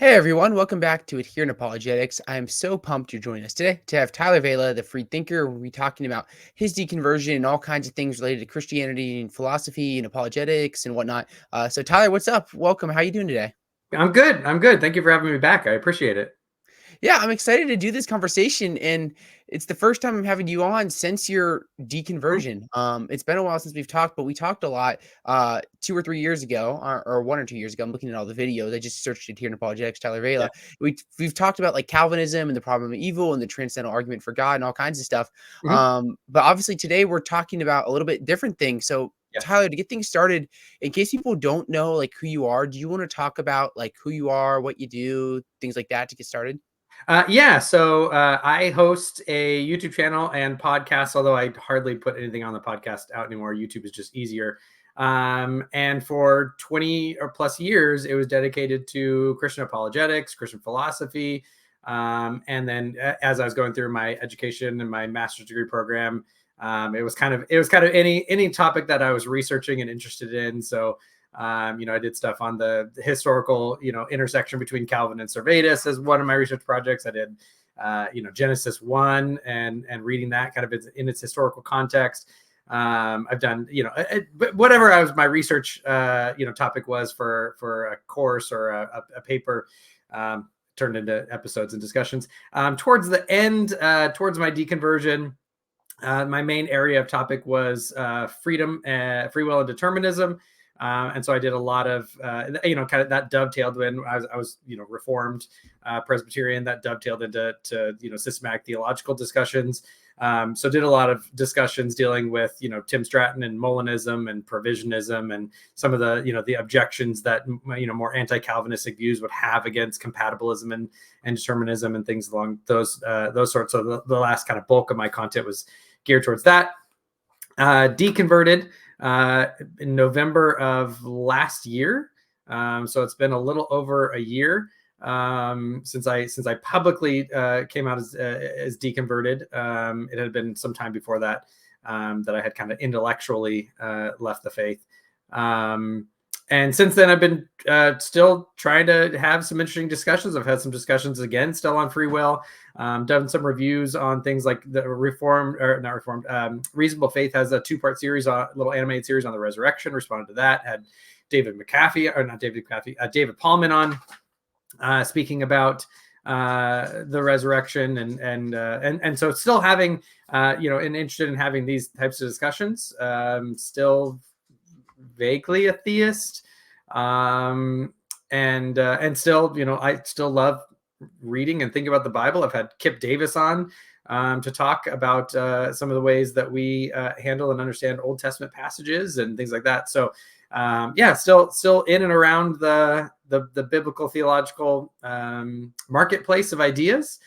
Hey everyone, welcome back to it here in Apologetics. I'm so pumped you're joining us today to have Tyler Vela, the free thinker. We'll be talking about his deconversion and all kinds of things related to Christianity and philosophy and apologetics and whatnot. So Tyler, what's up? Welcome. How you doing today? I'm good. I'm good. Thank you for having me back. I appreciate it. Yeah, I'm excited to do this conversation, and it's the first time I'm having you on since your Mhm. deconversion. It's been a while since we've talked, but we talked a lot 2 or 3 years ago, or 1 or 2 years ago. I'm looking at all the videos. I just searched it here in Apologetics, Tyler Yeah. Vela. We've talked about like Calvinism and the problem of evil and the transcendental argument for God and all kinds of stuff. Mhm. But obviously today we're talking about a little bit different things. So Yes. Tyler, to get things started, in case people don't know like who you are, do you want to talk about like who you are, what you do, things like that to get started? Yeah. So I host a YouTube channel and podcast, although I hardly put anything on the podcast out anymore. YouTube is just easier. And for 20 or plus years, it was dedicated to Christian apologetics, Christian philosophy. And then as I was going through my education and my master's degree program, it was kind of any topic that I was researching and interested in. So I did stuff on the historical, intersection between Calvin and Servetus as one of my research projects. I did, Genesis 1 and reading that kind of in its historical context. I've done, whatever my research, topic was for a course or a paper, turned into episodes and discussions. Towards the end, towards my deconversion, my main area of topic was freedom, free will, and determinism. And so I did a lot of, kind of that dovetailed when I was Reformed Presbyterian, that dovetailed into systematic theological discussions. So did a lot of discussions dealing with, Tim Stratton and Molinism and provisionism and some of the objections that, more anti-Calvinistic views would have against compatibilism and determinism and things along those sorts. So the last kind of bulk of my content was geared towards that. Deconverted in November of last year. So it's been a little over a year since I publicly came out as deconverted. It had been some time before that that I had kind of intellectually left the faith. And since then, I've been still trying to have some interesting discussions. I've had some discussions again, still on free will. Done some reviews on things like the Reformed, or not Reformed. Reasonable Faith has a 2-part series, a little animated series on the resurrection. Responded to that. Had David McAfee, or not David McAfee, David Paulman on, speaking about the resurrection, and so still having, and interested in having these types of discussions. Still vaguely a theist, and still, I still love reading and thinking about the Bible. I've had Kip Davis on to talk about some of the ways that we handle and understand Old Testament passages and things like that. So still in and around the biblical theological marketplace of ideas,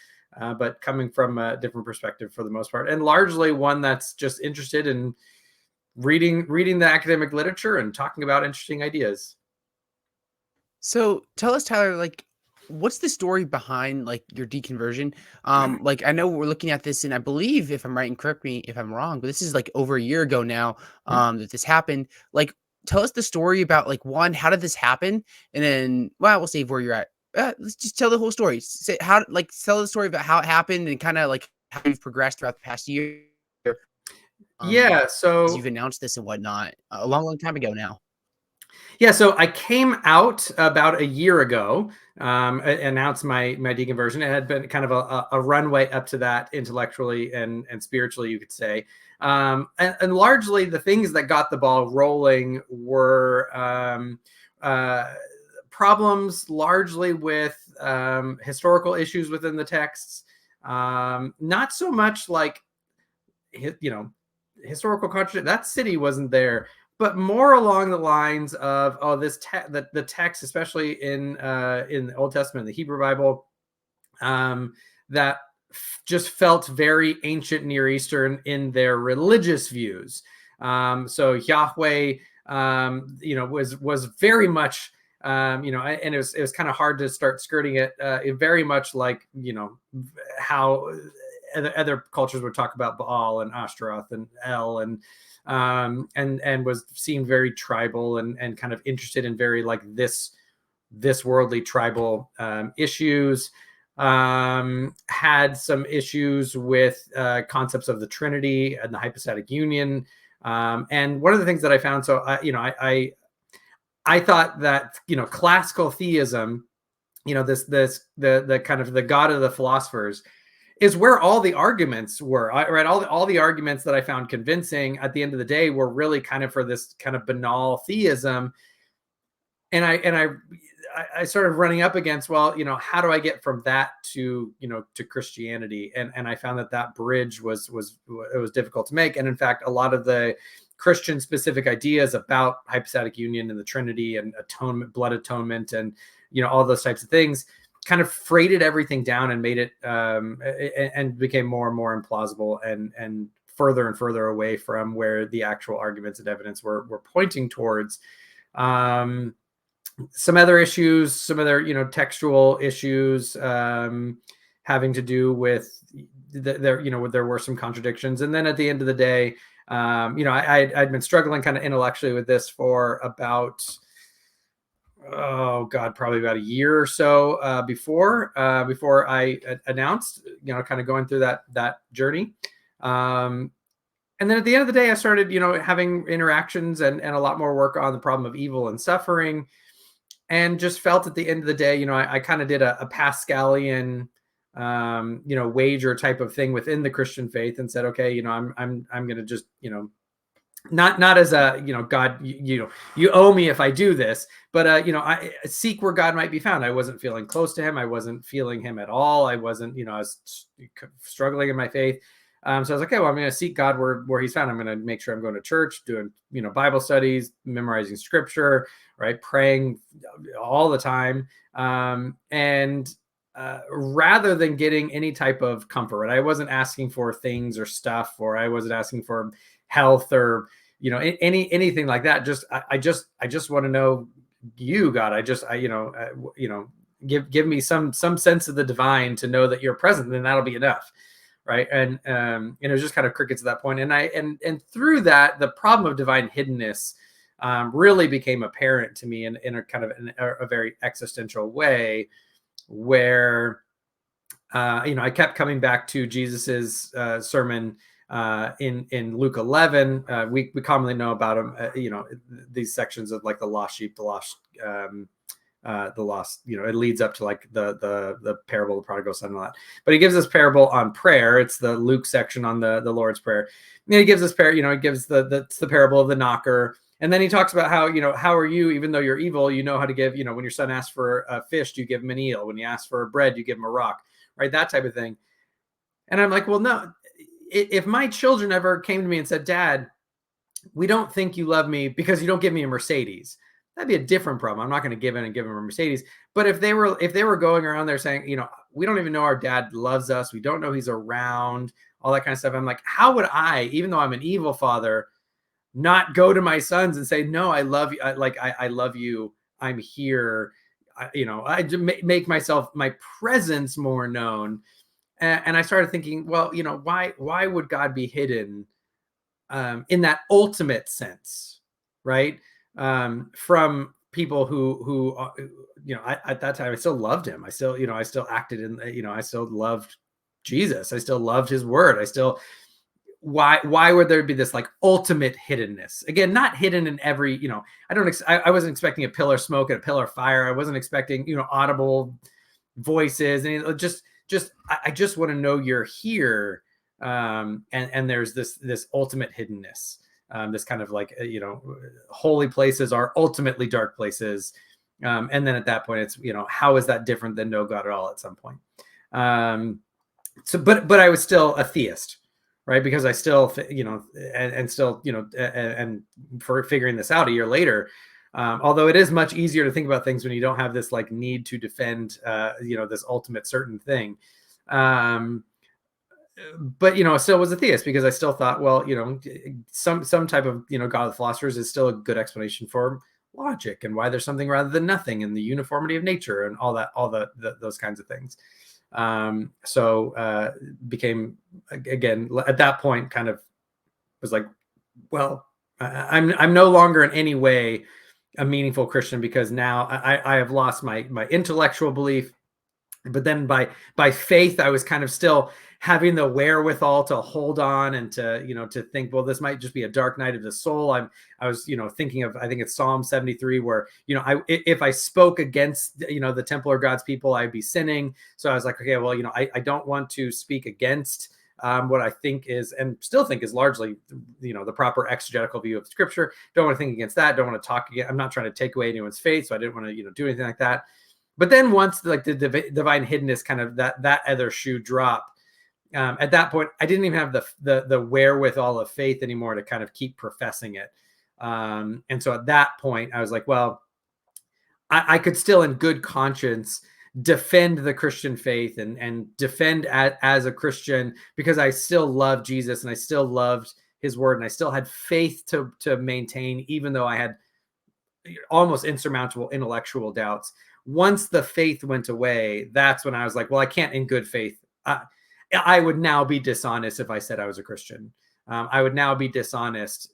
but coming from a different perspective for the most part, and largely one that's just interested in reading the academic literature and talking about interesting ideas. So tell us, Tyler, like, what's the story behind like your deconversion? Like I know we're looking at this, and I believe, if I'm right, and correct me if I'm wrong, but this is like over a year ago now, that this happened. Like, tell us the story about like one, how did this happen? And then, well, we'll save where you're at. Let's just tell the whole story. Say how, like, tell the story about how it happened and kind of like how you've progressed throughout the past year. Um, Yeah, as you've so announced this and whatnot a long, long time ago now. Yeah, so I came out about a year ago, announced my deconversion. It had been kind of a runway up to that intellectually and spiritually, you could say. And largely the things that got the ball rolling were problems largely with historical issues within the texts. Not so much like, historical contradiction. That city wasn't there, but more along the lines of, the text, especially in the Old Testament, the Hebrew Bible, that just felt very ancient Near Eastern in their religious views. So Yahweh, was very much, and it was kind of hard to start skirting it. It very much like, how other cultures would talk about Baal and Ashtaroth and El, and was seen very tribal and kind of interested in very like this this worldly tribal issues. Had some issues with concepts of the Trinity and the hypostatic union. And one of the things that I found, so I thought that, classical theism, the kind of the God of the philosophers, is where all the arguments were, right? All the arguments that I found convincing at the end of the day were really kind of for this kind of banal theism. And I started running up against, well, how do I get from that to, to Christianity? And I found that bridge was difficult to make. And in fact, a lot of the Christian specific ideas about hypostatic union and the Trinity and atonement, blood atonement, and, all those types of things kind of freighted everything down and made it and became more and more implausible and further away from where the actual arguments and evidence were pointing towards. Some other issues, some other, textual issues having to do with there were some contradictions. And then at the end of the day, I'd been struggling kind of intellectually with this for about, probably about a year or so before I announced, kind of going through that journey. And then at the end of the day, I started, having interactions and a lot more work on the problem of evil and suffering. And just felt at the end of the day, I kind of did a Pascalian, wager type of thing within the Christian faith, and said, okay, I'm going to just, not as a, God, you owe me if I do this, but, I seek where God might be found. I wasn't feeling close to him. I wasn't feeling him at all. I wasn't, I was struggling in my faith. So I was like, okay, well, I'm going to seek God where he's found. I'm going to make sure I'm going to church, doing, Bible studies, memorizing scripture, right? Praying all the time. And rather than getting any type of comfort, right? I wasn't asking for things or stuff, or I wasn't asking for health or, anything like that. I just want to know you, God. Give me some sense of the divine to know that you're present, then that'll be enough. Right. And it was just kind of crickets at that point. And through that, the problem of divine hiddenness really became apparent to me in a kind of a very existential way, where, I kept coming back to Jesus's sermon in Luke 11. We commonly know about him, these sections of like the lost sheep, the lost, it leads up to like the parable of the prodigal son and all that. But he gives this parable on prayer. It's the Luke section on the Lord's Prayer. And he gives this he gives the parable of the knocker. And then he talks about how, how are you, even though you're evil, you know how to give, when your son asks for a fish, do you give him an eel? When you ask for bread, you give him a rock, right? That type of thing. And I'm like, well, no, if my children ever came to me and said, Dad, we don't think you love me because you don't give me a Mercedes, that'd be a different problem. I'm not going to give them a Mercedes. But if they were going around there saying, we don't even know our dad loves us, we don't know he's around, all that kind of stuff, I'm like, how would I, even though I'm an evil father, not go to my sons and say, no, I love you. I love you. I'm here. I make my presence more known. And I started thinking, well, why would God be hidden in that ultimate sense, right? From people who at that time, I still loved him. I still acted in, I still loved Jesus. I still loved his word. Why would there be this like ultimate hiddenness? Again, not hidden in every, I wasn't expecting a pillar of smoke and a pillar of fire. I wasn't expecting, audible voices, and I just want to know you're here. And there's this ultimate hiddenness, this kind of like, holy places are ultimately dark places. And then at that point, it's, how is that different than no God at all at some point? But I was still a theist, right? Because I still, and still, and for figuring this out a year later, although it is much easier to think about things when you don't have this like need to defend, this ultimate certain thing. But, I still was a theist because I still thought, well, some type of, God of the philosophers is still a good explanation for logic and why there's something rather than nothing, and the uniformity of nature and all those kinds of things. So became, again, at that point, kind of was like, well, I'm no longer in any way a meaningful Christian, because now I have lost my intellectual belief. But then by faith, I was kind of still having the wherewithal to hold on and to think, well, this might just be a dark night of the soul. I was thinking of, I think it's Psalm 73, where if I spoke against the temple or God's people, I'd be sinning. So I was like, okay, well, I don't want to speak against what I think is, and still think is, largely the proper exegetical view of Scripture. Don't want to think against that. Don't want to talk again. I'm not trying to take away anyone's faith, so I didn't want to do anything like that. But then once the divine hiddenness, kind of that other shoe dropped, at that point, I didn't even have the wherewithal of faith anymore to kind of keep professing it. And so at that point, I was like, well, I could still in good conscience defend the Christian faith and defend as a Christian, because I still love Jesus and I still loved his word and I still had faith to maintain, even though I had almost insurmountable intellectual doubts. Once the faith went away, that's when I was like, well, I can't in good faith. I would now be dishonest if I said I was a Christian. I would now be dishonest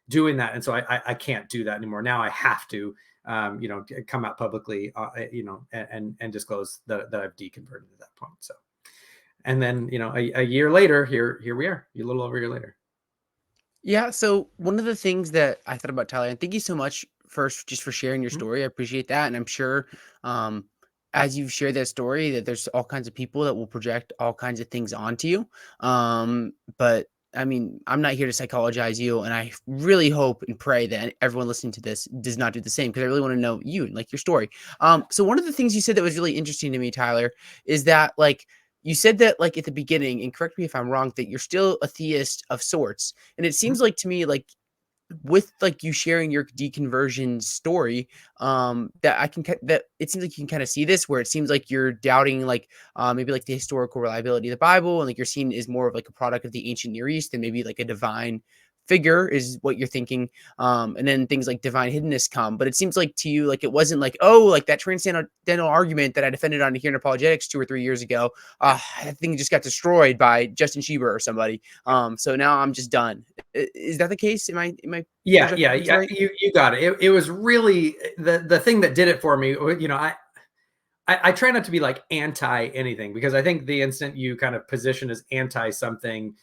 doing that. And so I can't do that anymore. Now I have to, come out publicly, and disclose that I've deconverted at that point. So, and then, a year later, here we are, a little over a year later. Yeah. So one of the things that I thought about, Tyler, and thank you so much first just for sharing your story. I appreciate that. And I'm sure as you've shared that story, that there's all kinds of people that will project all kinds of things onto you. But I mean, I'm not here to psychologize you. And I really hope and pray that everyone listening to this does not do the same, because I really want to know you and like your story. So one of the things you said that was really interesting to me, Tyler, is that like, you said that like at the beginning, and correct me if I'm wrong, that you're still a theist of sorts. And it seems like to me, like with like you sharing your deconversion story, that that it seems like you can kind of see this, where it seems like you're doubting like maybe like the historical reliability of the Bible, and like you're seeing is more of like a product of the ancient Near East, and maybe like a divine figure is what you're thinking. And then things like divine hiddenness come. But it seems like to you, like it wasn't like, oh, like that transcendental argument that I defended on here in Apologetics 2 or 3 years ago, I think just got destroyed by Justin Schieber or somebody. So now I'm just done. Is that the case? Am I Yeah, projecting this right? you got it. It was really the thing that did it for me. I try not to be like anti anything, because I think the instant you kind of position as anti something,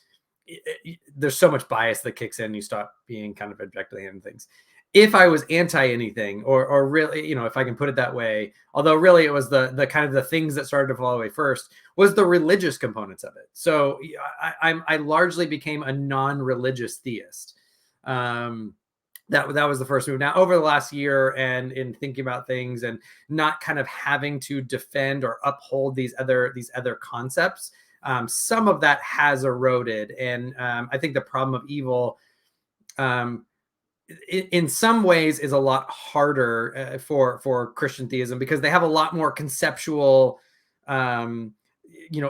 there's so much bias that kicks in. You stop being kind of objectively in things. If I was anti anything, or really, if I can put it that way, although really it was the kind of the things that started to fall away first, was the religious components of it. So I largely became a non-religious theist. That was the first move. Now, over the last year, and in thinking about things and not kind of having to defend or uphold these other concepts, some of that has eroded. And I think the problem of evil, in some ways, is a lot harder for Christian theism, because they have a lot more conceptual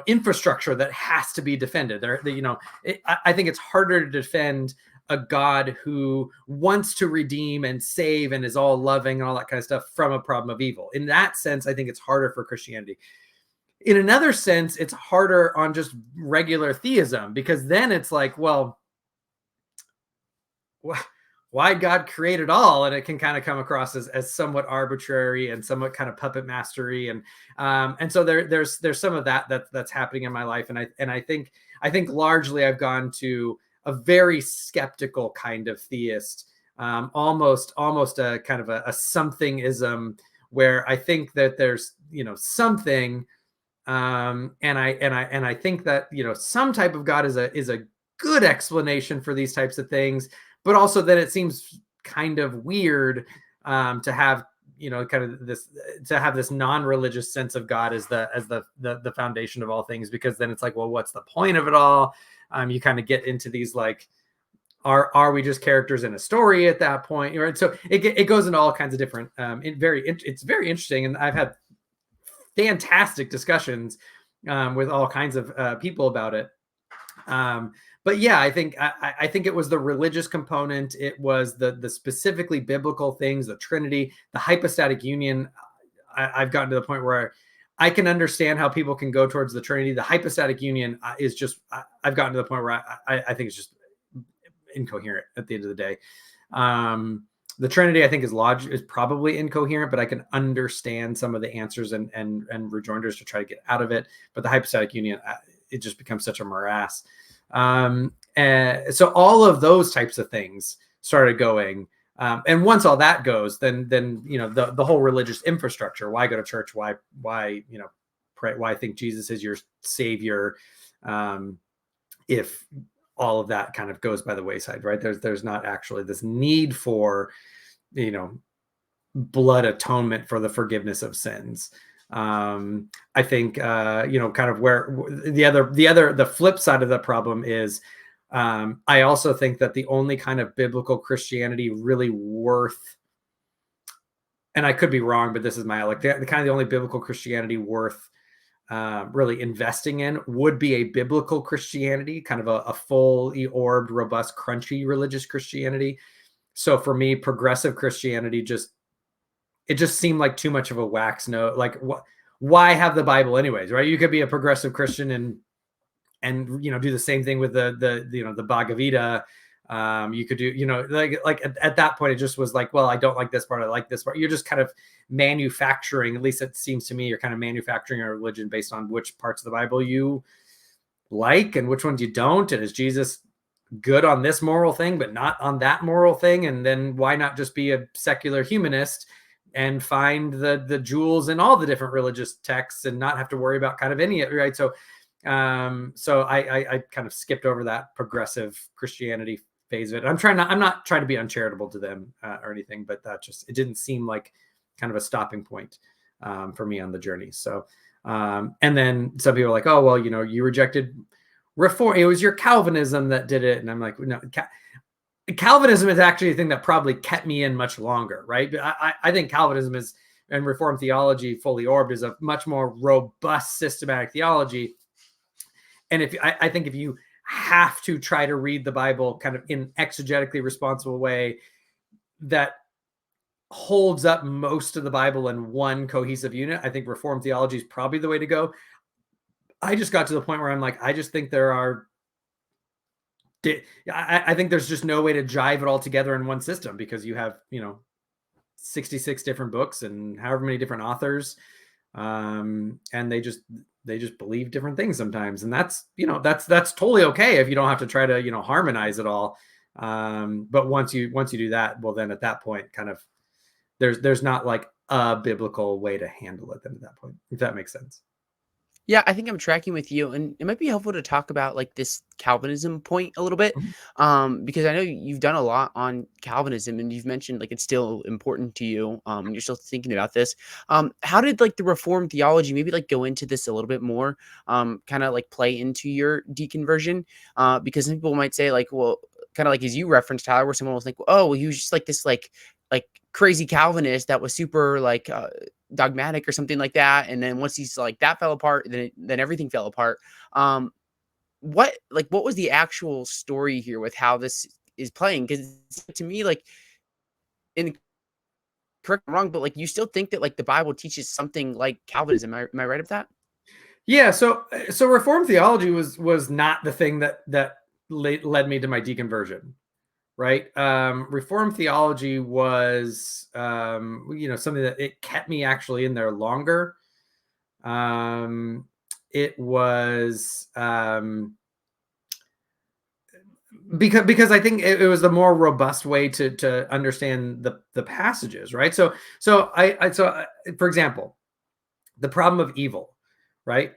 infrastructure that has to be defended. I think it's harder to defend a God who wants to redeem and save and is all loving and all that kind of stuff from a problem of evil. In that sense, I think it's harder for Christianity. In another sense, it's harder on just regular theism, because then it's like, well, why God created all, and it can kind of come across as somewhat arbitrary and somewhat kind of puppet mastery, and so there's some of that's happening in my life, and I think largely I've gone to a very skeptical kind of theist, almost a kind of a somethingism, where I think that there's something, and I think that some type of God is a good explanation for these types of things, but also that it seems kind of weird to have kind of this non-religious sense of God as the foundation of all things, because then it's like, well, what's the point of it all? You kind of get into these like, are we just characters in a story at that point? Right? So it goes into all kinds of different. It's very interesting, and I've had fantastic discussions with all kinds of people about it. But yeah, I think it was the religious component. It was the specifically biblical things, the Trinity, the hypostatic union. I've gotten to the point where I can understand how people can go towards the Trinity. The hypostatic union is just, I've gotten to the point where I think it's just incoherent at the end of the day. The Trinity, I think, is probably incoherent, but I can understand some of the answers and rejoinders to try to get out of it. But the hypostatic union, it just becomes such a morass. And so all of those types of things started going. And once all that goes, then the whole religious infrastructure. Why go to church? Why pray? Why think Jesus is your savior? If all of that kind of goes by the wayside, right? There's not actually this need for, blood atonement for the forgiveness of sins. I think, kind of where the flip side of the problem is, I also think that the only kind of biblical Christianity really worth, and I could be wrong, but this is my, like, the kind of the only biblical Christianity worth really investing in would be a biblical Christianity, kind of a fully orbed, robust, crunchy religious Christianity. So for me, progressive Christianity just seemed like too much of a wax note. Like, why have the Bible anyways, right? You could be a progressive Christian and do the same thing with the Bhagavad Gita. You could do, like at that point, it just was like, well, I don't like this part, I like this part. You're just kind of manufacturing, at least it seems to me, you're kind of manufacturing a religion based on which parts of the Bible you like and which ones you don't. And is Jesus good on this moral thing, but not on that moral thing? And then why not just be a secular humanist and find the jewels in all the different religious texts and not have to worry about kind of any, right? So I kind of skipped over that progressive Christianity phase of it. I'm not trying to be uncharitable to them or anything, but it didn't seem like kind of a stopping point for me on the journey. So, and then some people are like, oh, well, you rejected reform. It was your Calvinism that did it. And I'm like, no, Calvinism is actually the thing that probably kept me in much longer, right? But I think Calvinism and Reformed theology, fully orbed, is a much more robust systematic theology. And I think if you have to try to read the Bible kind of in an exegetically responsible way that holds up most of the Bible in one cohesive unit, I think Reformed theology is probably the way to go. I just got to the point where I'm like, I just think I think there's just no way to jive it all together in one system, because you have, 66 different books and however many different authors. And they just believe different things sometimes. And that's totally okay if you don't have to try to, harmonize it all. But once you do that, well, then at that point, kind of there's not like a biblical way to handle it then at that point, if that makes sense. Yeah, I think I'm tracking with you, and it might be helpful to talk about like this Calvinism point a little bit, because I know you've done a lot on Calvinism, and you've mentioned like it's still important to you, and you're still thinking about this. How did like the Reformed theology maybe like go into this a little bit more, kind of like play into your deconversion? Because some people might say like, well, kind of like as you referenced, Tyler, where someone was like, oh, well, he was just like this like crazy Calvinist that was super like dogmatic or something like that, and then once he's like that fell apart, then everything fell apart. What was the actual story here with how this is playing? Because to me, like, in correct me wrong, but like you still think that like the Bible teaches something like Calvinism. Am I right of that? Yeah. So Reformed theology was not the thing that led me to my deconversion. Right. Reformed theology was, something that it kept me actually in there longer. It was, because I think it was the more robust way to understand the passages. Right. So for example, the problem of evil, right?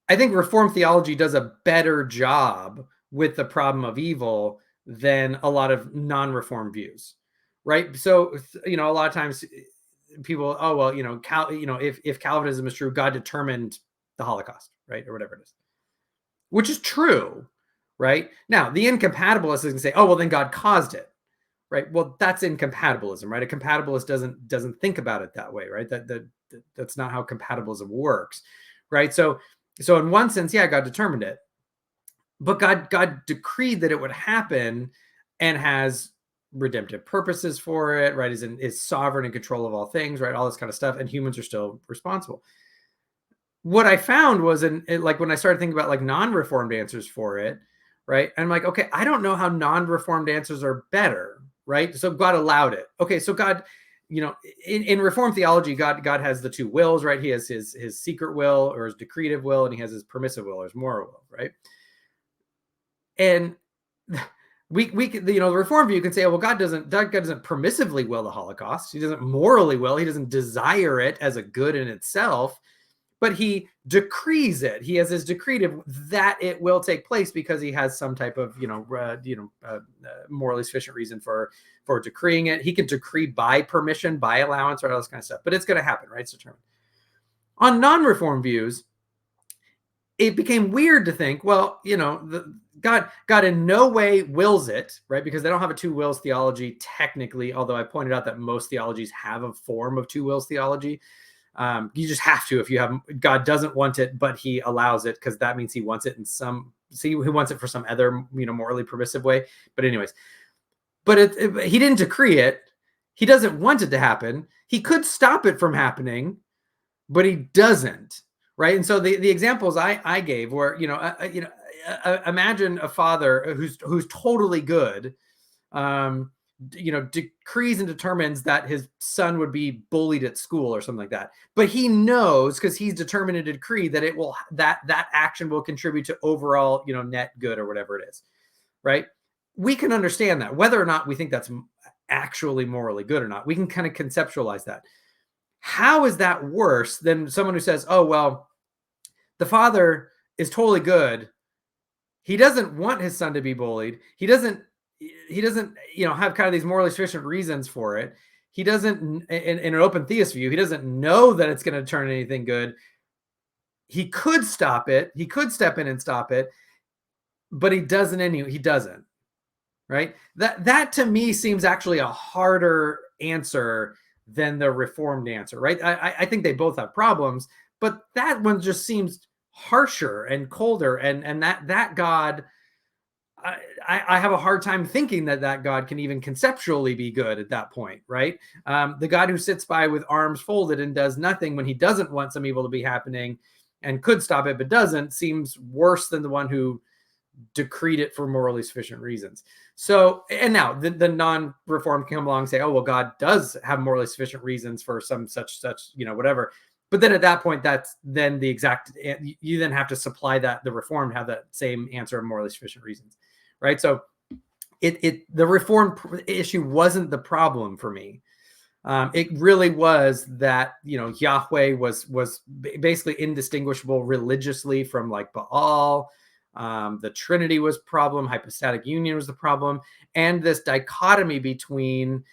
I think Reformed theology does a better job with the problem of evil than a lot of non-Reformed views, right? So, a lot of times people, oh, well, if Calvinism is true, God determined the Holocaust, right? Or whatever it is, which is true, right? Now, the incompatibilist is going to say, oh, well, then God caused it, right? Well, that's incompatibilism, right? A compatibilist doesn't think about it that way, right? That's not how compatibilism works, right? So in one sense, yeah, God determined it, but God decreed that it would happen and has redemptive purposes for it, right? Is sovereign in control of all things, right? All this kind of stuff, and humans are still responsible. What I found was like when I started thinking about like non-reformed answers for it, right? And I'm like, okay, I don't know how non-reformed answers are better, right? So God allowed it. Okay, so God, in Reformed theology, God has the two wills, right? He has his secret will or his decretive will, and he has his permissive will or his moral will, right? And we the Reformed view can say, oh, well, God doesn't permissively will the Holocaust. He doesn't morally will. He doesn't desire it as a good in itself, but he decrees it. He has his decretive that it will take place because he has some type of morally sufficient reason for decreeing it. He can decree by permission, by allowance, or all this kind of stuff. But it's going to happen, right? It's determined. On non-Reformed views, it became weird to think, well, God in no way wills it, right? Because they don't have a two wills theology technically, although I pointed out that most theologies have a form of two wills theology. You just have to, if you have, God doesn't want it, but he allows it because that means he wants it in he wants it for some other, morally permissive way. But anyways, but he didn't decree it. He doesn't want it to happen. He could stop it from happening, but he doesn't. Right. And so the examples I gave were, imagine a father who's totally good, decrees and determines that his son would be bullied at school or something like that. But he knows, because he's determined to decree that that action will contribute to overall, net good or whatever it is. Right. We can understand that, whether or not we think that's actually morally good or not. We can kind of conceptualize that. How is that worse than someone who says, oh, well, the father is totally good. He doesn't want his son to be bullied. He doesn't, have kind of these morally sufficient reasons for it. He doesn't, in an open theist view, he doesn't know that it's going to turn anything good. He could stop it. He could step in and stop it, but he doesn't. He doesn't. Right. That to me seems actually a harder answer than the Reformed answer. Right. I think they both have problems, but that one just seems harsher and colder. And that God, I have a hard time thinking that God can even conceptually be good at that point, right? The God who sits by with arms folded and does nothing when he doesn't want some evil to be happening and could stop it but doesn't, seems worse than the one who decreed it for morally sufficient reasons. So, and now the non-Reformed can come along and say, oh, well, God does have morally sufficient reasons for some such, whatever. But then at that point, that's then the exact, you then have to supply that the Reformed have that same answer of morally sufficient reasons, right? So the Reformed issue wasn't the problem for me. It really was that, Yahweh was basically indistinguishable religiously from like Baal. The Trinity was problem, hypostatic union was the problem, and this dichotomy between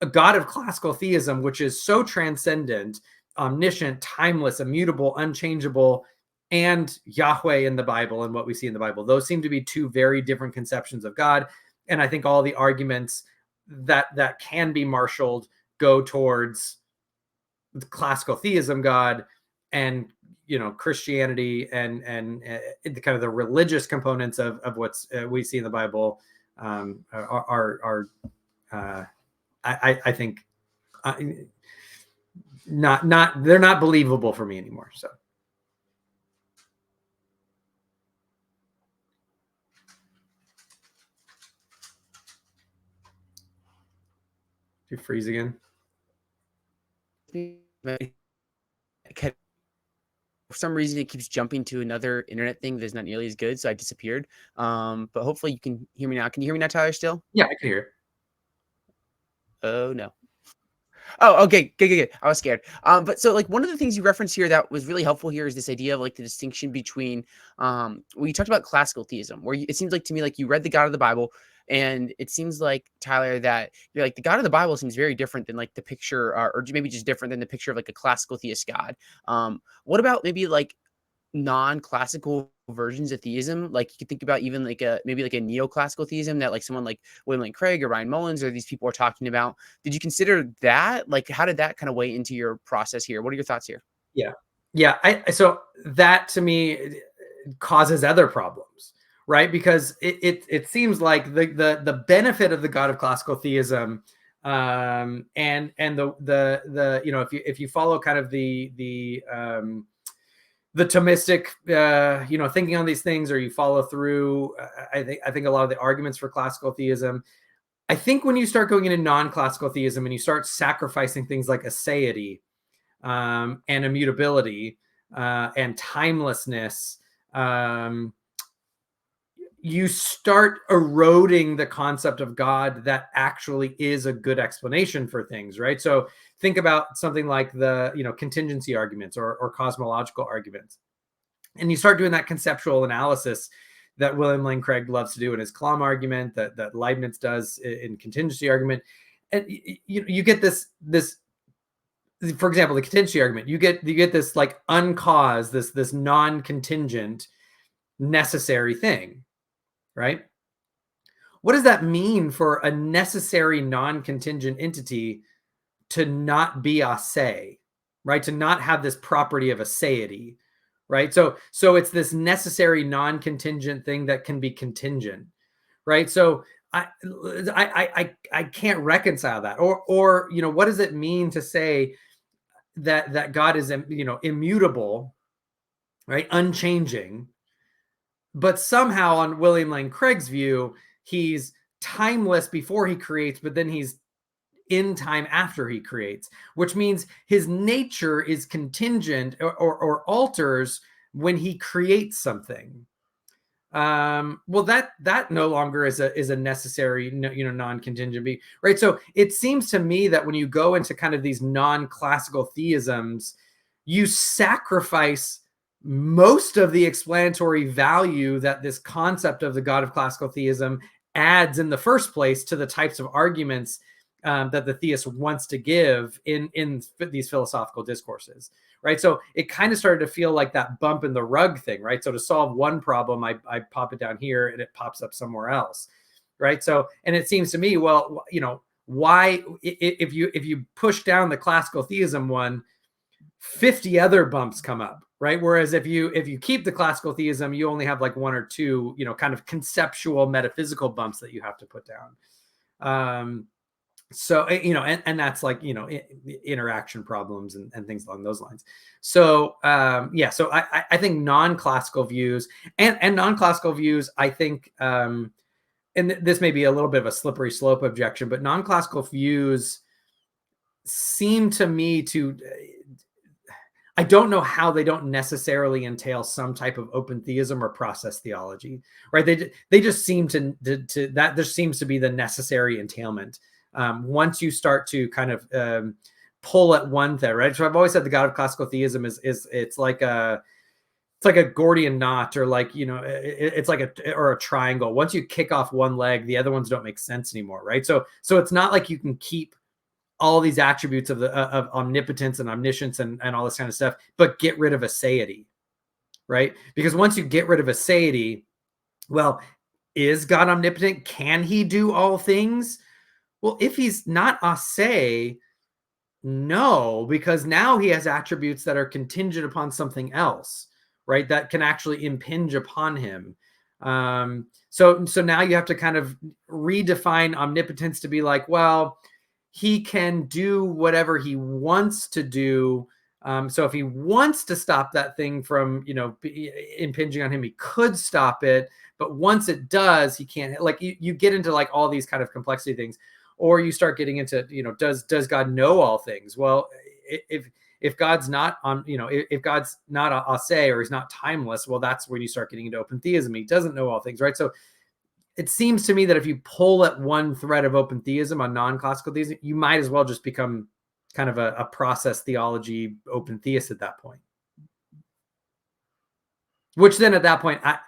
a God of classical theism, which is so transcendent, omniscient, timeless, immutable, unchangeable, and Yahweh in the Bible and what we see in the Bible. Those seem to be two very different conceptions of God. And I think all the arguments that can be marshaled go towards the classical theism God and Christianity and the kind of the religious components of what's we see in the Bible are I think not they're not believable for me anymore. So you freeze again. For some reason, it keeps jumping to another internet thing that's not nearly as good, so I disappeared. But hopefully you can hear me now. Can you hear me now, Tyler, still? Yeah, I can hear it. Oh, no. Oh, okay. Good. I was scared. But so like one of the things you referenced here that was really helpful here is this idea of like the distinction between, well, you talked about classical theism, where it seems like to me, like you read the God of the Bible, and it seems like, Tyler, that you're like the God of the Bible seems very different than like the picture, or maybe just different than the picture of like a classical theist God. What about maybe like non-classical versions of theism? Like you could think about even like maybe like a neoclassical theism that like someone like William Lane Craig or Ryan Mullins or these people are talking about. Did you consider that? Like, how did that kind of weigh into your process here? What are your thoughts here? Yeah. So that to me causes other problems, right? Because it seems like the benefit of the God of classical theism, and the if you follow kind of the Thomistic, thinking on these things, or you follow through, I think a lot of the arguments for classical theism, I think when you start going into non-classical theism and you start sacrificing things like aseity and immutability and timelessness, you start eroding the concept of God that actually is a good explanation for things, right? So think about something like the, contingency arguments or cosmological arguments. And you start doing that conceptual analysis that William Lane Craig loves to do in his Kalam argument, that Leibniz does in contingency argument. And you get this, for example, the contingency argument, you get this like uncaused, this non-contingent necessary thing, right? What does that mean for a necessary non-contingent entity to not be asse, right? To not have this property of aseity, right? So it's this necessary non-contingent thing that can be contingent, right? So I can't reconcile that. Or what does it mean to say that God is immutable, right? Unchanging, but somehow on William Lane Craig's view, he's timeless before he creates, but then he's in time after he creates, which means his nature is contingent or alters when he creates something. Well, that no longer is a necessary, non-contingent being, right? So it seems to me that when you go into kind of these non-classical theisms, you sacrifice most of the explanatory value that this concept of the God of classical theism adds in the first place to the types of arguments that the theist wants to give in these philosophical discourses, right? So it kind of started to feel like that bump in the rug thing, right? So to solve one problem, I pop it down here and it pops up somewhere else, right? So, and it seems to me, well, why, if you push down the classical theism one, 50 other bumps come up, right? Whereas if you keep the classical theism, you only have like one or two, kind of conceptual metaphysical bumps that you have to put down. So, and that's like, interaction problems and things along those lines. So, yeah, so I think non-classical views and non-classical views, I think, and this may be a little bit of a slippery slope objection, but non-classical views seem to me to, I don't know how they don't necessarily entail some type of open theism or process theology, right? They just seem to that there seems to be the necessary entailment. Once you start to kind of pull at one thing, right? So I've always said the God of classical theism is it's like a Gordian knot, or like, it's like a triangle. Once you kick off one leg, the other ones don't make sense anymore, right? So it's not like you can keep all these attributes of omnipotence and omniscience and all this kind of stuff, but get rid of aseity, right? Because once you get rid of aseity, well, is God omnipotent? Can he do all things? Well, if he's not asse, no, because now he has attributes that are contingent upon something else, right? That can actually impinge upon him. So now you have to kind of redefine omnipotence to be like, well, he can do whatever he wants to do. So if he wants to stop that thing from, impinging on him, he could stop it. But once it does, he can't. Like you get into like all these kind of complexity things, or you start getting into, does God know all things? Well, if God's not on, if God's not asse, or he's not timeless, well, that's when you start getting into open theism. He doesn't know all things, right? So it seems to me that if you pull at one thread of open theism on non-classical theism, you might as well just become kind of a process theology open theist at that point. Which then at that point, I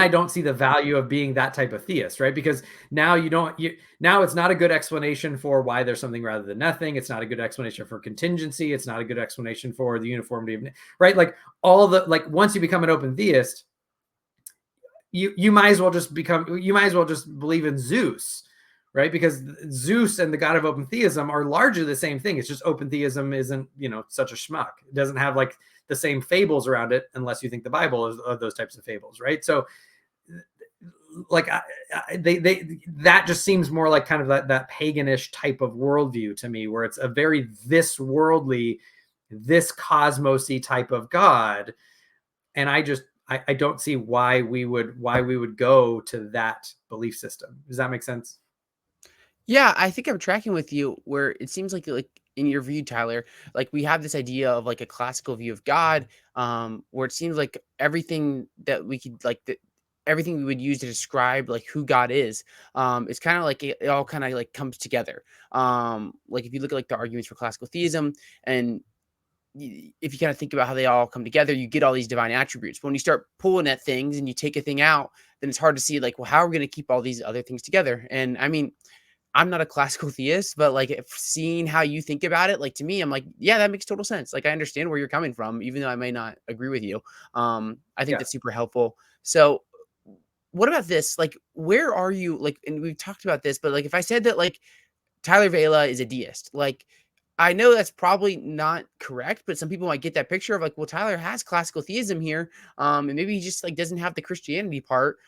don't see the value of being that type of theist, right? Because now now it's not a good explanation for why there's something rather than nothing. It's not a good explanation for contingency. It's not a good explanation for the uniformity of, right? Like once you become an open theist, you might as well just believe in Zeus, right? Because Zeus and the God of open theism are largely the same thing. It's just open theism isn't, such a schmuck. It doesn't have like the same fables around it, unless you think the Bible is those types of fables, right? So like that just seems more like kind of that paganish type of worldview to me, where it's a very this worldly, this cosmosy type of God. And I don't see why we would go to that belief system. Does that make sense? Yeah, I think I'm tracking with you where it seems like in your view, Tyler, like we have this idea of like a classical view of God, where it seems like everything that we could like that everything we would use to describe like who God is, it's kind of like it all kind of like comes together. Like if you look at like the arguments for classical theism and if you kind of think about how they all come together, you get all these divine attributes. But when you start pulling at things and you take a thing out, then it's hard to see like, well, how are we going to keep all these other things together? And I mean, I'm not a classical theist, but like if seeing how you think about it, like to me, I'm like, yeah, that makes total sense. Like I understand where you're coming from, even though I may not agree with you. I think Yeah. that's super helpful. So what about this? Like, where are you? Like, and we've talked about this, but like if I said that like Tyler Vela is a deist, like I know that's probably not correct, but some people might get that picture of like, well, Tyler has classical theism here, and maybe he just like doesn't have the Christianity part.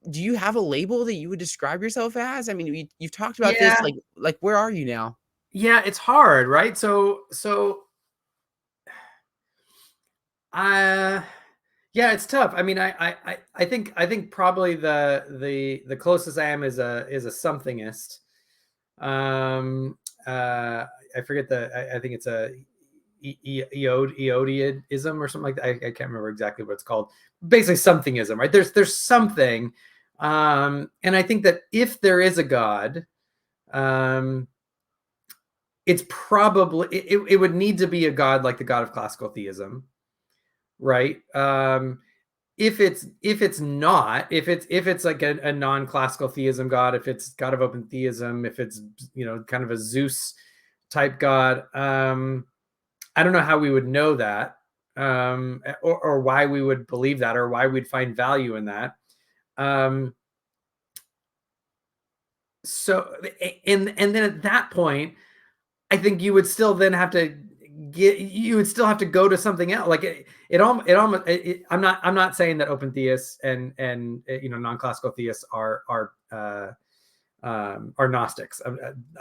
Do you have a label that you would describe yourself as? I mean, you've talked about this, Yeah. like where are you now? Yeah, it's hard, right? Uh yeah, it's tough. I mean, I think probably the closest I am is a somethingist. Um I forget I think it's a Eodiadism or something like that. I can't remember exactly what it's called. Basically somethingism, right? There's something. And I think that if there is a God, um it's probably it would need to be a God like the God of classical theism, right? If it's not, if it's like a non-classical theism God, if it's God of open theism, if it's kind of a Zeus type God, I don't know how we would know that, or why we would believe that, or why we'd find value in that. Um, so and then at that point, I think you would still then have to go to something else. Like I'm not saying that open theists and non-classical theists are Gnostics.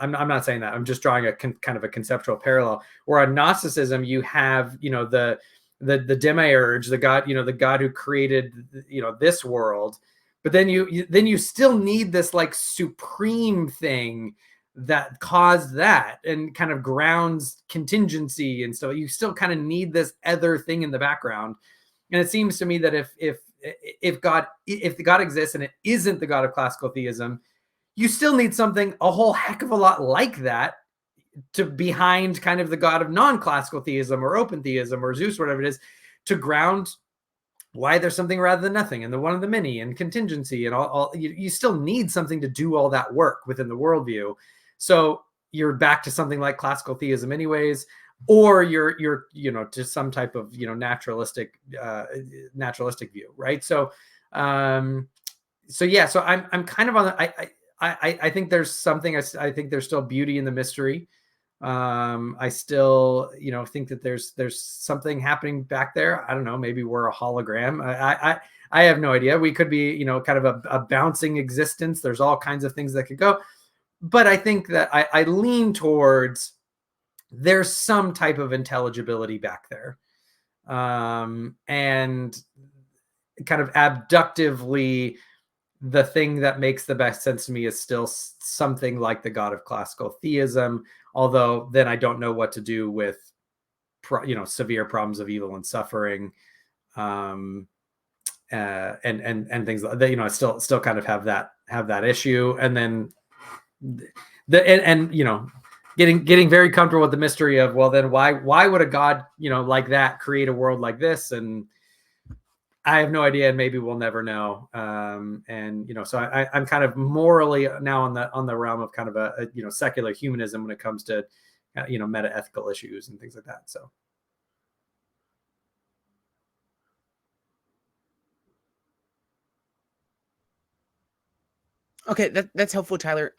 I'm not saying that. I'm just drawing a kind of a conceptual parallel. Where on Gnosticism, you have the demiurge, the God, the God who created this world, but then you still need this like supreme thing that caused that and kind of grounds contingency and stuff. You still kind of need this other thing in the background. And it seems to me that if the God exists and it isn't the God of classical theism, you still need something a whole heck of a lot like that to behind kind of the God of non-classical theism or open theism or Zeus, whatever it is, to ground why there's something rather than nothing and the one of the many and contingency and all you still need something to do all that work within the worldview. So you're back to something like classical theism anyways, or you're to some type of naturalistic view, right? So I'm kind of on the, I think there's something. I think there's still beauty in the mystery. I still, think that there's something happening back there. I don't know. Maybe we're a hologram. I have no idea. We could be, kind of a bouncing existence. There's all kinds of things that could go. But I think that I lean towards there's some type of intelligibility back there, and kind of abductively the thing that makes the best sense to me is still something like the God of classical theism, although then I don't know what to do with severe problems of evil and suffering, and things like that. I still kind of have that issue. And then getting very comfortable with the mystery of, well, then why would a God like that create a world like this? And I have no idea, and maybe we'll never know. So I'm kind of morally now on the realm of kind of a secular humanism when it comes to meta ethical issues and things like that. So Okay, that's helpful, Tyler.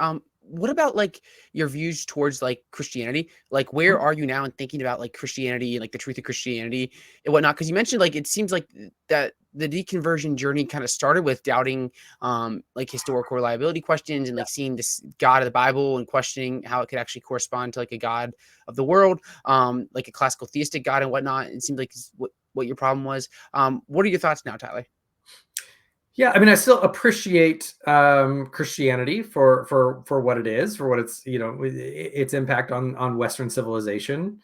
What about like your views towards like Christianity? Like, where are you now in thinking about like Christianity and like the truth of Christianity and whatnot? Because you mentioned like it seems like that the deconversion journey kind of started with doubting like historical reliability questions and like seeing this God of the Bible and questioning how it could actually correspond to like a God of the world, like a classical theistic God and whatnot. It seems like what your problem was. What are your thoughts now, Tyler? Yeah, I mean, I still appreciate Christianity for what it is, for what it's, its impact on Western civilization,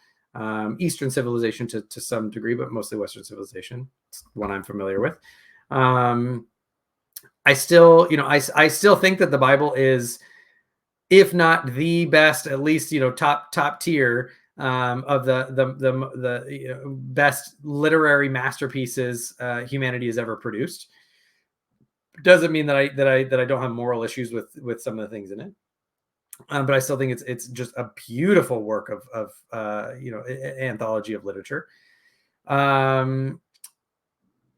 Eastern civilization to some degree, but mostly Western civilization. It's the one I'm familiar with. Um, I still, I still think that the Bible is, if not the best, at least top tier of the best literary masterpieces humanity has ever produced. Doesn't mean that I don't have moral issues with some of the things in it, but I still think it's just a beautiful work of anthology of literature. Um,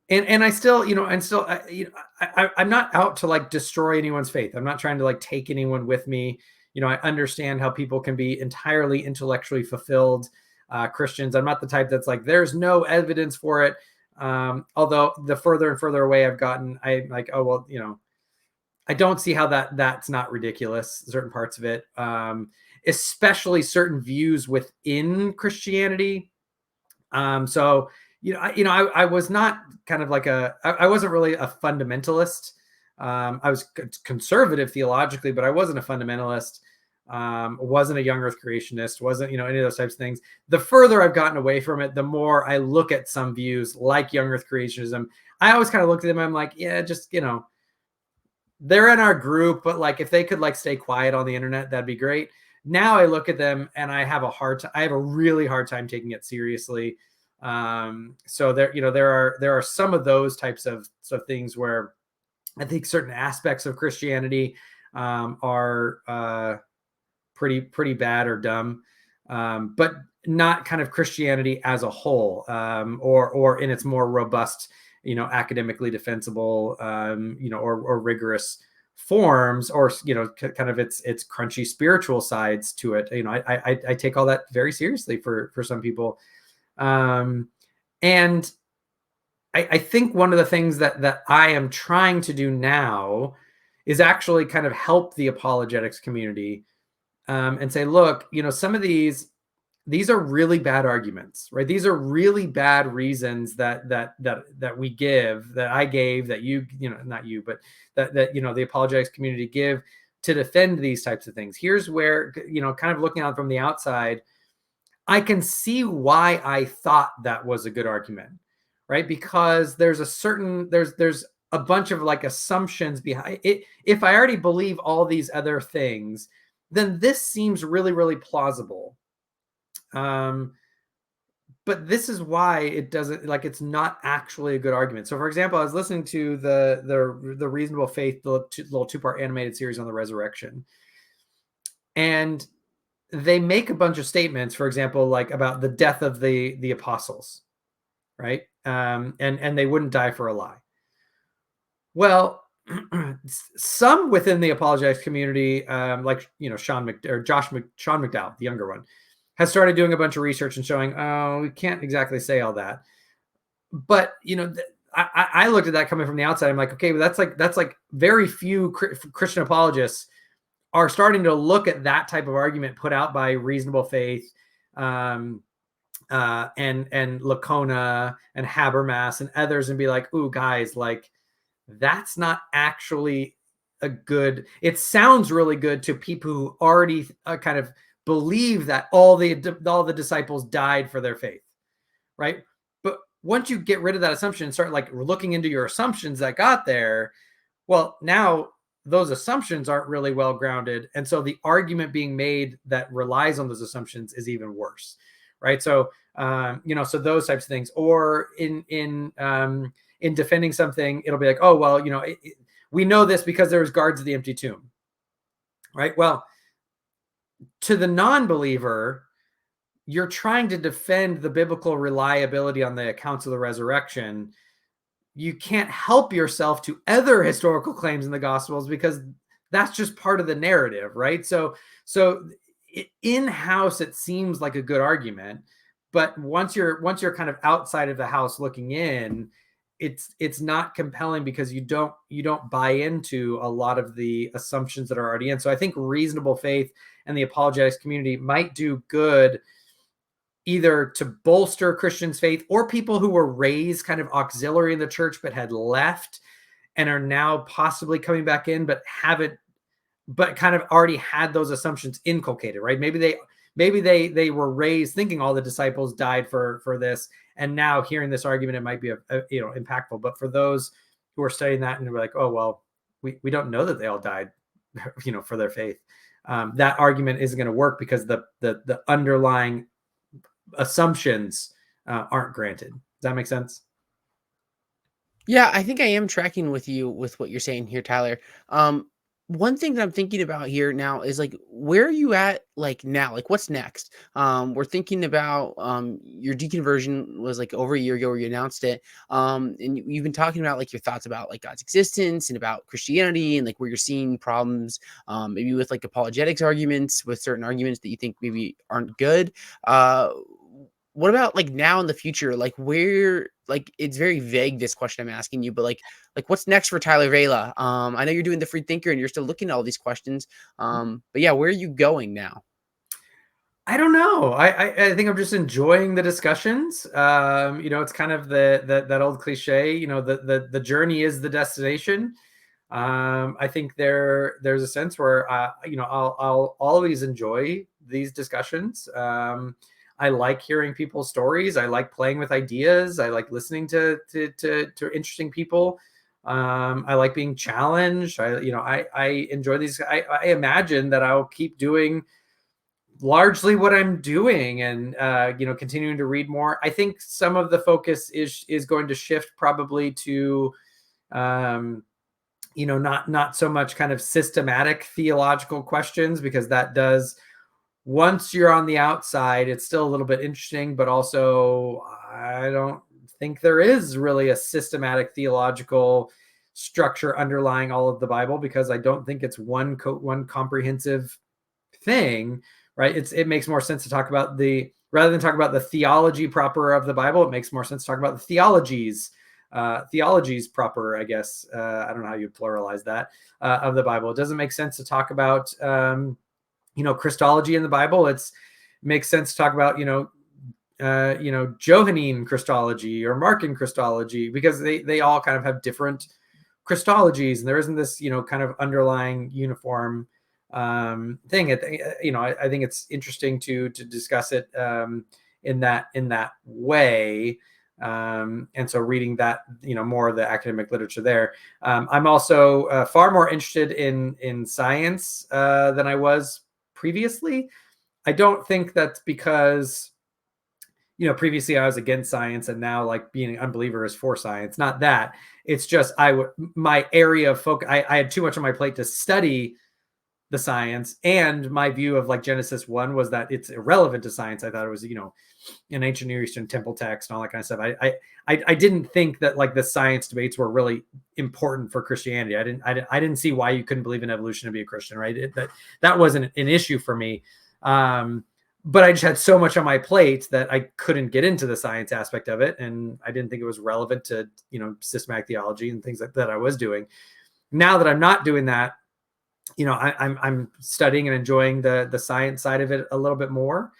and I still, and still, I'm not out to like destroy anyone's faith. I'm not trying to like take anyone with me. I understand how people can be entirely intellectually fulfilled Christians. I'm not the type that's like, there's no evidence for it. Although the further and further away I've gotten, I'm like, oh, well, I don't see how that's not ridiculous, certain parts of it, especially certain views within Christianity. So, I was not kind of like I wasn't really a fundamentalist. I was conservative theologically, but I wasn't a fundamentalist. Wasn't a young earth creationist, wasn't, any of those types of things. The further I've gotten away from it, the more I look at some views like young earth creationism. I always kind of looked at them. I'm like, yeah, just, they're in our group, but like if they could like stay quiet on the internet, that'd be great. Now I look at them and I have a really hard time taking it seriously. So there are some of those types of things where I think certain aspects of Christianity are pretty bad or dumb, but not kind of Christianity as a whole, or in its more robust, academically defensible, or rigorous forms, or kind of its crunchy spiritual sides to it. I take all that very seriously for some people, and I think one of the things that I am trying to do now is actually kind of help the apologetics community, and say, look, some of these are really bad arguments, right? These are really bad reasons that we give, that I gave, that not you, but that the apologetics community give to defend these types of things. Here's where, kind of looking out from the outside, I can see why I thought that was a good argument, right? Because there's a bunch of like assumptions behind it. If I already believe all these other things, then this seems really, really plausible. But this is why it doesn't, like, it's not actually a good argument. So for example, I was listening to the Reasonable Faith, the little two-part animated series on the resurrection, and they make a bunch of statements, for example, like about the death of the apostles, right? And they wouldn't die for a lie. Well, some within the apologetics community, like Sean McDowell, the younger one, has started doing a bunch of research and showing, oh, we can't exactly say all that. But I looked at that coming from the outside. I'm like, okay, but that's like very few Christian apologists are starting to look at that type of argument put out by Reasonable Faith, and Lacona and Habermas and others, and be like, ooh, guys, like, that's not actually a good, it sounds really good to people who already kind of believe that all the disciples died for their faith, right? But once you get rid of that assumption and start like looking into your assumptions that got there, well, now those assumptions aren't really well grounded, and so the argument being made that relies on those assumptions is even worse, right? So so those types of things, or in defending something, it'll be like, oh, well, we know this because there was guards at the empty tomb, right? Well, to the non-believer, you're trying to defend the biblical reliability on the accounts of the resurrection. You can't help yourself to other historical claims in the Gospels because that's just part of the narrative, right? So in-house, it seems like a good argument, but once you're kind of outside of the house looking in, it's not compelling because you don't buy into a lot of the assumptions that are already in. So I think Reasonable Faith and the apologetics community might do good either to bolster Christians' faith, or people who were raised kind of auxiliary in the church but had left and are now possibly coming back in, but kind of already had those assumptions inculcated, right? Maybe they were raised thinking all the disciples died for this, and now hearing this argument, it might be impactful. But for those who are studying that and we're like, oh well, we don't know that they all died, for their faith. That argument isn't going to work because the underlying assumptions aren't granted. Does that make sense? Yeah, I think I am tracking with you with what you're saying here, Tyler. One thing that I'm thinking about here now is like, where are you at like now? Like, what's next? We're thinking about your deconversion was like over a year ago where you announced it. And you've been talking about like your thoughts about like God's existence and about Christianity and like where you're seeing problems, maybe with like apologetics arguments, with certain arguments that you think maybe aren't good. What about like now in the future? Like where, like it's very vague, this question I'm asking you, but like what's next for Tyler Vela? I know you're doing the free thinker and you're still looking at all these questions. But yeah, where are you going now? I don't know. I think I'm just enjoying the discussions. It's kind of that old cliche. The journey is the destination. I think there's a sense where I'll always enjoy these discussions. I like hearing people's stories. I like playing with ideas. I like listening to interesting people. I like being challenged. I enjoy these. I imagine that I'll keep doing largely what I'm doing, and continuing to read more. I think some of the focus is going to shift probably to not so much kind of systematic theological questions, because that does, once you're on the outside, it's still a little bit interesting, but also I don't think there is really a systematic theological structure underlying all of the Bible, because I don't think it's one comprehensive thing, right? It makes more sense to talk about rather than talk about the theology proper of the Bible, it makes more sense to talk about the theologies proper, I guess. I don't know how you pluralize that, of the Bible. It doesn't make sense to talk about, Christology in the Bible. It makes sense to talk about, Johannine Christology or Markan Christology, because they all kind of have different Christologies, and there isn't this, kind of underlying uniform thing. I think it's interesting to discuss it in that way. And so reading that, more of the academic literature there. I'm also far more interested in science than I was previously. I don't think that's because, previously I was against science, and now like being an unbeliever is for science. Not that. It's just my area of focus. I had too much on my plate to study the science, and my view of like Genesis 1 was that it's irrelevant to science. I thought it was, an ancient Near Eastern temple text and all that kind of stuff. I didn't think that like the science debates were really important for Christianity. I didn't see why you couldn't believe in evolution to be a Christian, right? That wasn't an issue for me. But I just had so much on my plate that I couldn't get into the science aspect of it, and I didn't think it was relevant to systematic theology and things like that I was doing. Now that I'm not doing that, I'm studying and enjoying the science side of it a little bit more,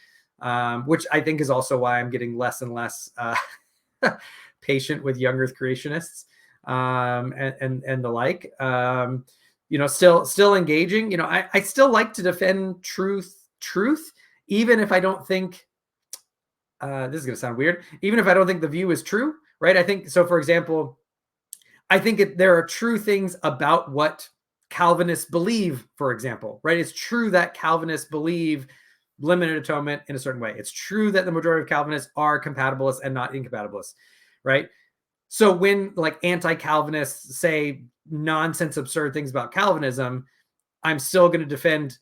which I think is also why I'm getting less and less patient with young Earth creationists, and the like. Still engaging. I still like to defend truth, even if I don't think this is going to sound weird, even if I don't think the view is true, right? I think so. For example, I think there are true things about what Calvinists believe, for example, right? It's true that Calvinists believe limited atonement in a certain way. It's true that the majority of Calvinists are compatibilists and not incompatibilists, right? So when like anti-Calvinists say nonsense, absurd things about Calvinism, I'm still going to defend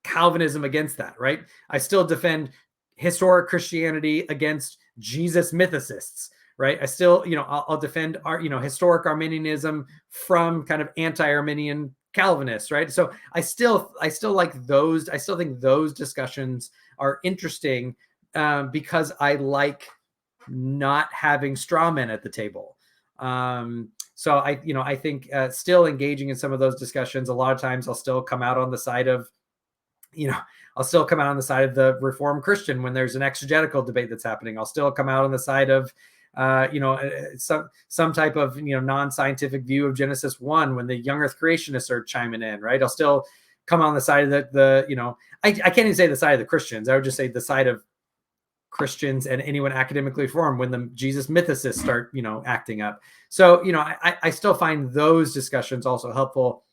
Calvinism against that, right? I still defend historic Christianity against Jesus mythicists, right? I still, I'll defend our, historic Arminianism from kind of anti-Arminian Calvinists, right? So I still like those. I still think those discussions are interesting, because I like not having straw men at the table. So I think still engaging in some of those discussions. A lot of times I'll still come out on the side of, I'll still come out on the side of the Reformed Christian when there's an exegetical debate that's happening. I'll still come out on the side of some type of non-scientific view of Genesis 1 when the young Earth creationists are chiming in, right? I'll still come on the side of I can't even say the side of the Christians. I would just say the side of Christians and anyone academically reformed when the Jesus mythicists start, acting up. So, I still find those discussions also helpful,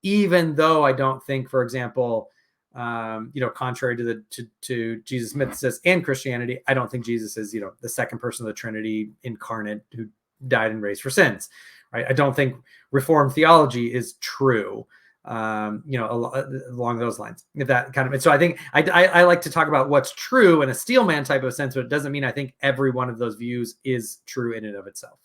even though I don't think, for example, contrary to Jesus mythicists and Christianity, I don't think Jesus is, the second person of the Trinity incarnate who died and raised for sins, right? I don't think Reformed theology is true. Along those lines, if that kind of. So I think I like to talk about what's true in a Steelman type of sense, but it doesn't mean I think every one of those views is true in and of itself.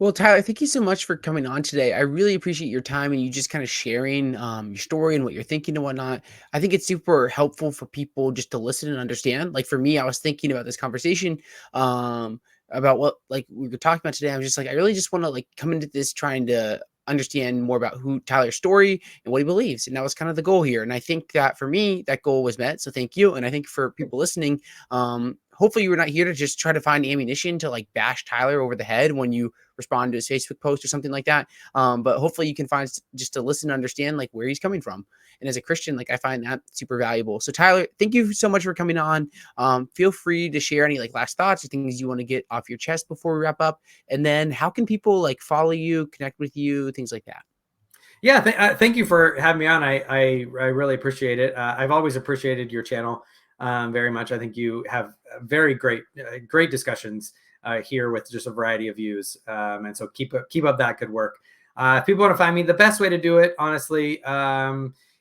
Well, Tyler, thank you so much for coming on today. I really appreciate your time and you just kind of sharing your story and what you're thinking and whatnot. I think it's super helpful for people just to listen and understand. Like for me, I was thinking about this conversation about what like we were talking about today. I was just like, I really just want to like come into this trying to understand more about who Tyler's story and what he believes. And that was kind of the goal here. And I think that for me, that goal was met. So thank you. And I think for people listening, hopefully you were not here to just try to find ammunition to like bash Tyler over the head when you respond to his Facebook post or something like that. But hopefully you can find just to listen and understand like where he's coming from. And as a Christian, like I find that super valuable. So Tyler, thank you so much for coming on. Feel free to share any like last thoughts or things you want to get off your chest before we wrap up. And then how can people like follow you, connect with you, things like that? Yeah, thank you for having me on. I really appreciate it. I've always appreciated your channel very much. I think you have very great discussions here with just a variety of views, and so keep up that good work. If people want to find me, the best way to do it, honestly,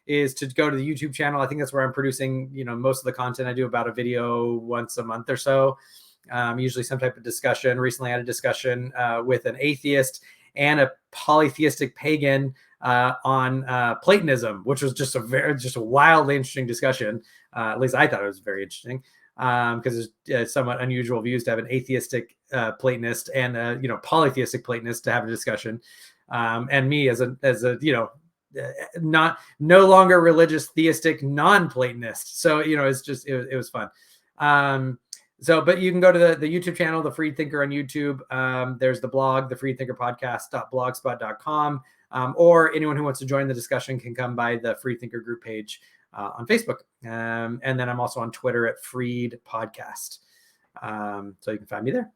is to go to the YouTube channel. I think that's where I'm producing, most of the content. I do about a video once a month or so, usually some type of discussion. Recently, I had a discussion with an atheist and a polytheistic pagan on Platonism, which was just a wildly interesting discussion. At least I thought it was very interesting because it's somewhat unusual views to have an atheistic Platonist and a polytheistic Platonist to have a discussion, and me as a no longer religious theistic non-Platonist. So it was fun. But you can go to the YouTube channel, The Freed Thinker on YouTube. There's the blog, thefreedthinkerpodcast.blogspot.com. Or anyone who wants to join the discussion can come by the Freed Thinker group page on Facebook. And then I'm also on Twitter at Freed Podcast. So you can find me there.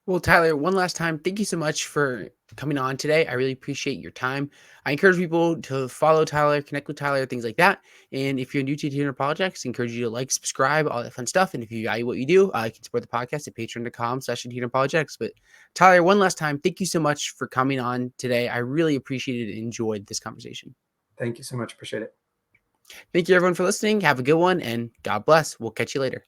Well, Tyler, one last time, thank you so much for coming on today. I really appreciate your time. I encourage people to follow Tyler, connect with Tyler, things like that. And if you're new to Theological Apologetics, I encourage you to like, subscribe, all that fun stuff. And if you value what you do, you can support the podcast at patreon.com/Theological Apologetics. But Tyler, one last time, thank you so much for coming on today. I really appreciated and enjoyed this conversation. Thank you so much. Appreciate it. Thank you, everyone, for listening. Have a good one, and God bless. We'll catch you later.